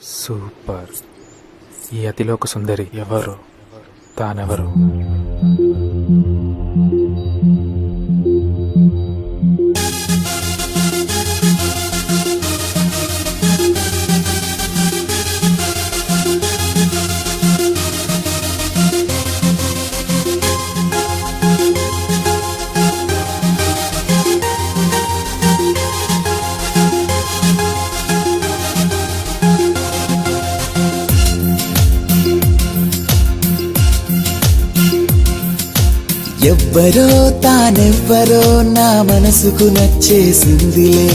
Super. ఈ అతిలోక సుందరి ఎవరు? తానెవరు? ఎవ్వరో తానెవ్వరో నా మనసుకు నచ్చేసిందిలే.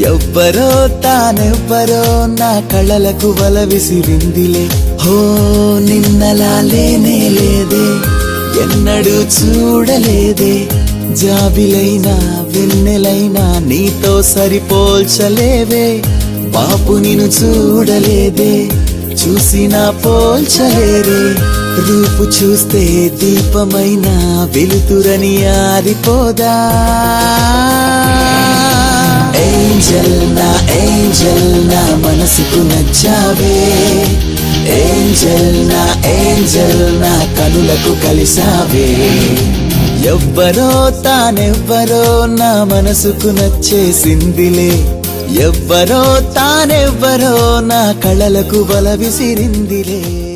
ఎవ్వరో తానెవ్వరో నా కళలకు వల విసిరిందిలే. హో నిన్నలా లేనే లేదే, ఎన్నడూ చూడలేదే. జాబిలైనా వెన్నెలైనా నీతో సరిపోల్చలేవే. బాపు నిన్ను చూడలేదే, చూసినా పోల్చలేరే. రూపు చూస్తే దీపమైన వెలుతురని ఆరిపోదా. ఏంజల్ నా ఏంజల్ నా మనసుకు నచ్చావే. ఏంజల్ నా ఏంజల్ నా కనులకు కలిసావే. ఎవ్వరో తానెవ్వరో నా మనసుకు నచ్చేసిందిలే. ఎవ్వరో తానెవ్వరో నా కళలకు బల విసిరిందిలే.